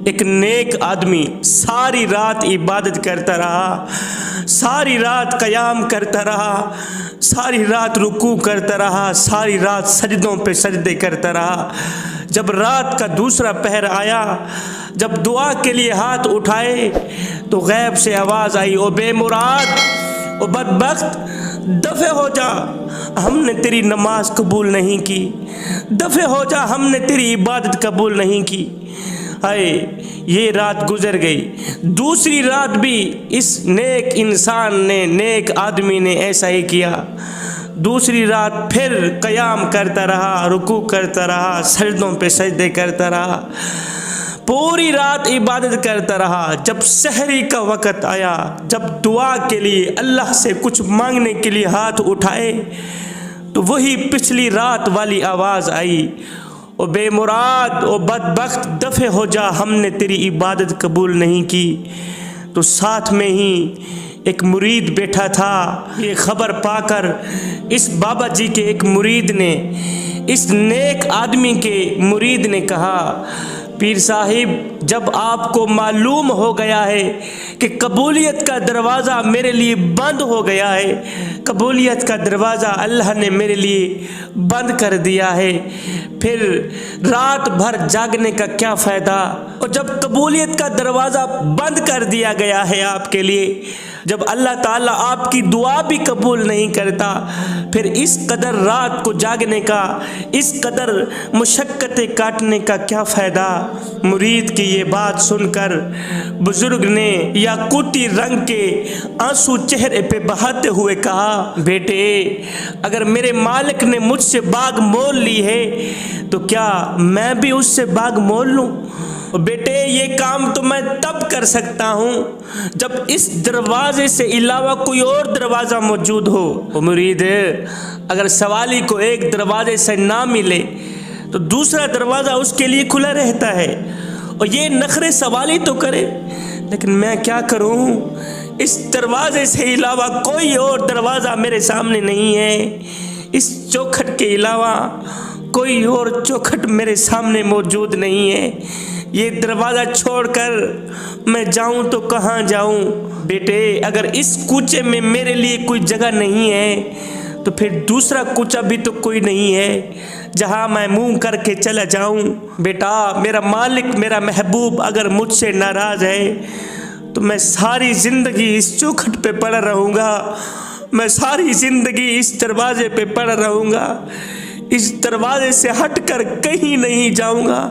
एक नेक आदमी सारी रात इबादत करता रहा, सारी रात क़याम करता रहा, सारी रात रुकू करता रहा, सारी रात सजदों पे सजदे करता रहा। जब रात का दूसरा पहर आया, जब दुआ के लिए हाथ उठाए तो गैब से आवाज़ आई, ओ बेमुराद, ओ बदबख्त, दफ़े हो जा, हमने तेरी नमाज कबूल नहीं की। दफ़े हो जा, हमने तेरी इबादत कबूल नहीं की। हाय, ये रात गुजर गई। दूसरी रात भी इस नेक इंसान ने, नेक आदमी ने ऐसा ही किया। दूसरी रात फिर क़याम करता रहा, रुकू करता रहा, सजदों पे सजदे करता रहा, पूरी रात इबादत करता रहा। जब सहरी का वक़्त आया, जब दुआ के लिए, अल्लाह से कुछ मांगने के लिए हाथ उठाए तो वही पिछली रात वाली आवाज़ आई, ओ बेमुराद, ओ बदबख्त, दफ़े हो जा, हमने तेरी इबादत कबूल नहीं की। तो साथ में ही एक मुरीद बैठा था। ये ख़बर पाकर इस बाबा जी के एक मुरीद ने, इस नेक आदमी के मुरीद ने कहा, पीर साहिब, जब आपको मालूम हो गया है कि कबूलियत का दरवाज़ा मेरे लिए बंद हो गया है, कबूलियत का दरवाज़ा अल्लाह ने मेरे लिए बंद कर दिया है, फिर रात भर जागने का क्या फ़ायदा। और जब कबूलियत का दरवाज़ा बंद कर दिया गया है आपके लिए, जब अल्लाह ताला आपकी दुआ भी कबूल नहीं करता, फिर इस कदर रात को जागने का, इस कदर मुशक्क़तें काटने का क्या फ़ायदा। मुरीद की ये बात सुनकर बुजुर्ग ने याकूती रंग के आंसू चेहरे पे बहाते हुए कहा, बेटे, अगर मेरे मालिक ने मुझसे बाग मोल ली है तो क्या मैं भी उससे बाग मोल लूँ? बेटे, ये काम तो मैं तब कर सकता हूँ जब इस दरवाजे से अलावा कोई और दरवाज़ा मौजूद हो। मुरीद, अगर सवाली को एक दरवाजे से ना मिले तो दूसरा दरवाज़ा उसके लिए खुला रहता है, और ये नखरे सवाली तो करे, लेकिन मैं क्या करूँ, इस दरवाजे से अलावा कोई और दरवाज़ा मेरे सामने नहीं है, इस चौखट के अलावा कोई और चौखट मेरे सामने मौजूद नहीं है। ये दरवाज़ा छोड़कर मैं जाऊं तो कहाँ जाऊं? बेटे, अगर इस कूचे में मेरे लिए कोई जगह नहीं है तो फिर दूसरा कूचा भी तो कोई नहीं है जहां मैं मुंह करके चला जाऊं। बेटा, मेरा मालिक, मेरा महबूब अगर मुझसे नाराज़ है तो मैं सारी ज़िंदगी इस चौखट पे पड़ा रहूँगा, मैं सारी ज़िंदगी इस दरवाज़े पे पड़ा रहूँगा, इस दरवाज़े से हटकर कहीं नहीं जाऊँगा।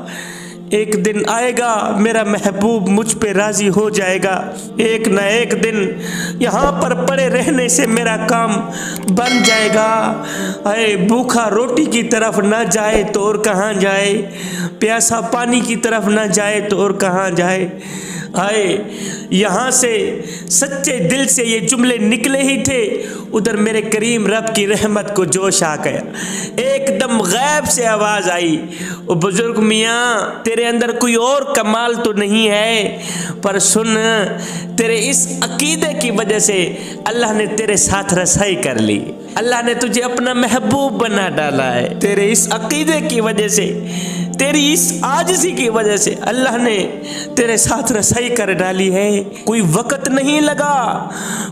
एक दिन आएगा मेरा महबूब मुझ पे राज़ी हो जाएगा, एक न एक दिन यहाँ पर पड़े रहने से मेरा काम बन जाएगा। अरे भूखा रोटी की तरफ ना जाए तो और कहाँ जाए, प्यासा पानी की तरफ ना जाए तो और कहाँ जाए। आए, यहाँ से सच्चे दिल से ये जुमले निकले ही थे, उधर मेरे करीम रब की रहमत को जोश आ गया। एकदम गैब से आवाज़ आई, ओ बुजुर्ग मियाँ, तेरे अंदर कोई और कमाल तो नहीं है, पर सुन, तेरे इस अकीदे की वजह से अल्लाह ने तेरे साथ रसाई कर ली, अल्लाह ने तुझे अपना महबूब बना डाला है। तेरे इस अकीदे की वजह से, तेरी इस आजिज़ी की वजह से अल्लाह ने तेरे साथ रसाई कर डाली है। कोई वक़्त नहीं लगा,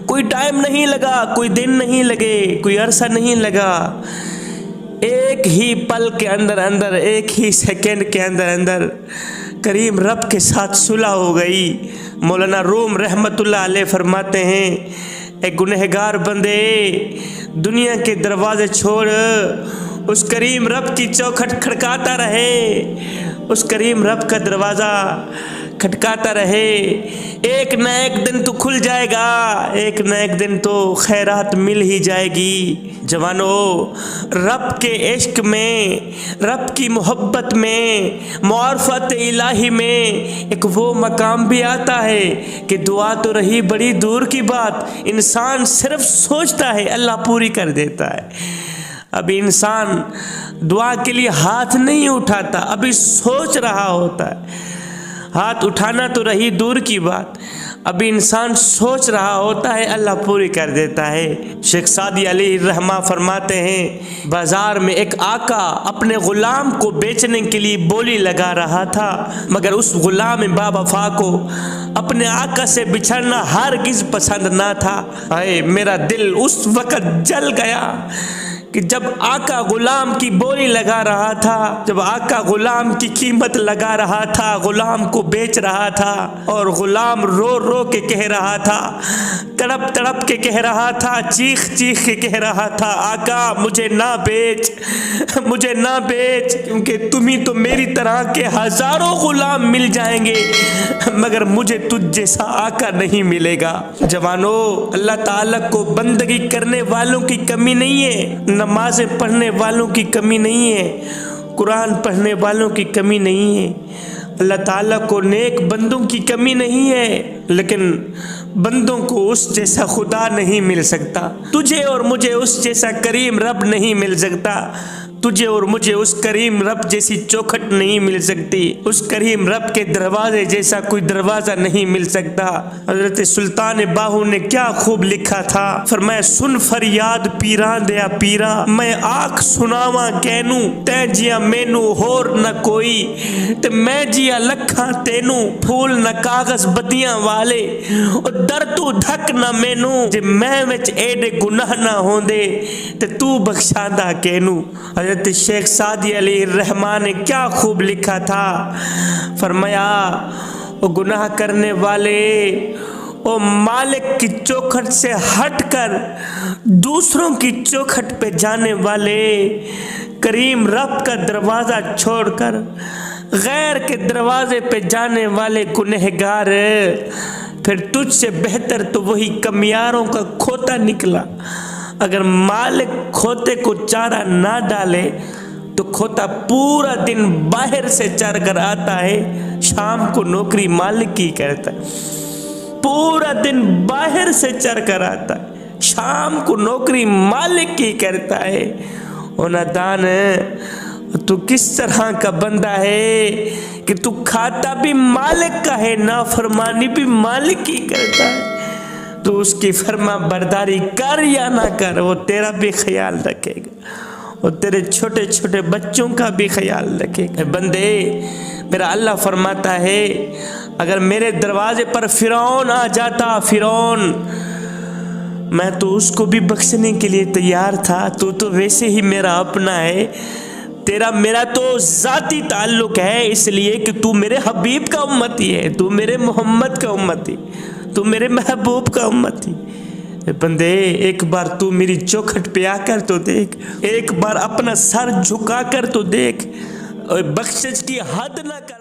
कोई टाइम नहीं लगा, कोई दिन नहीं लगे, कोई अरसा नहीं लगा, एक ही पल के अंदर अंदर, एक ही सेकंड के अंदर अंदर करीम रब के साथ सुलह हो गई। मौलाना रूम रहमतुल्लाह अलैह फरमाते हैं, एक गुनहगार बंदे दुनिया के दरवाजे छोड़ उस करीम रब की चौखट खड़काता रहे, उस करीम रब का दरवाज़ा खटकाता रहे, एक न एक दिन तो खुल जाएगा, एक न एक दिन तो खैरात मिल ही जाएगी। जवानों, रब के इश्क में, रब की मोहब्बत में, मार्फत इलाही में एक वो मकाम भी आता है कि दुआ तो रही बड़ी दूर की बात, इंसान सिर्फ सोचता है अल्लाह पूरी कर देता है। अभी इंसान दुआ के लिए हाथ नहीं उठाता, अभी सोच रहा होता है। हाथ उठाना तो रही दूर की बात, अभी इंसान सोच रहा होता है, अल्लाह पूरी कर देता है। शेख सादी अली रहमा फरमाते हैं, बाजार में एक आका अपने गुलाम को बेचने के लिए बोली लगा रहा था, मगर उस गुलाम बावफा को अपने आका से बिछड़ना हरगिज पसंद ना था। अरे मेरा दिल उस वक्त जल गया कि जब आका गुलाम की बोली लगा रहा था, जब आका गुलाम की कीमत लगा रहा था, गुलाम को बेच रहा था, और गुलाम रो रो के कह रहा था, तड़प तड़प के कह रहा था, चीख चीख के कह रहा था, आका मुझे ना बेच, मुझे ना बेच, क्योंकि तुम्ही तो मेरी तरह के हजारों गुलाम मिल जाएंगे, मगर मुझे तुझ जैसा आका नहीं मिलेगा। जवानों, अल्लाह ताला को बंदगी करने वालों की कमी नहीं है, नमाज़ें पढ़ने वालों की कमी नहीं है, कुरान पढ़ने वालों की कमी नहीं है, अल्लाह ताला को नेक बंदों की कमी नहीं है, लेकिन बंदों को उस जैसा खुदा नहीं मिल सकता। तुझे और मुझे उस जैसा करीम रब नहीं मिल सकता, तुझे और मुझे उस करीम रब जैसी चौखट नहीं मिल सकती, उस करीम रब के दरवाजे जैसा कोई दरवाजा नहीं मिल सकता। हजरत सुल्तान बाहू ने क्या खूब लिखा था, फरमाया, सुन फरियाद पीरा दया पीरा, मैं आख सुनावा कहनू, तै जिया मैनू होर न कोई, ते मैं जिया लखा तेनू, फूल न कागज बतियां वाले, और दर तू ढक न मैनू, जे मैं विच एडे गुनाह ना होंदे, ते तू बख्शांदा कहनू। हजरत शेख सादी अली रहमान ने क्या खूब लिखा था, फरमाया, वो गुनाह करने वाले, वो मालिक की चौखट से हटकर दूसरों की चौखट पे जाने वाले, करीम रब का दरवाज़ा छोड़कर गैर के दरवाजे पे जाने वाले गुनहगार, फिर तुझसे बेहतर तो वही कमियारों का खोता निकला। अगर मालिक खोते को चारा ना डाले तो खोता पूरा दिन बाहर से चर कर आता है, शाम को नौकरी मालिक की करता है, पूरा दिन बाहर से चर कर आता है, शाम को नौकरी मालिक की करता है। ओ नादान, तू किस तरह का बंदा है कि तू खाता भी मालिक का है, नाफरमानी भी मालिक की करता है। तो उसकी फरमा बरदारी कर या ना कर, वो तेरा भी ख्याल रखेगा, वो तेरे छोटे छोटे बच्चों का भी ख्याल रखेगा। बंदे, मेरा अल्लाह फरमाता है, अगर मेरे दरवाजे पर फिरौन आ जाता, फिरौन, मैं तो उसको भी बख्शने के लिए तैयार था। तू तो वैसे ही मेरा अपना है, तेरा मेरा तो ज़ाती ताल्लुक है, इसलिए कि तू मेरे हबीब का उम्मती है, तू मेरे मोहम्मद का उम्मती, तू मेरे महबूब का उम्मती। बंदे, एक बार तू मेरी चौखट पे आकर तो देख, एक बार अपना सर झुका कर तो देख, और बख्शिश की हद ना कर।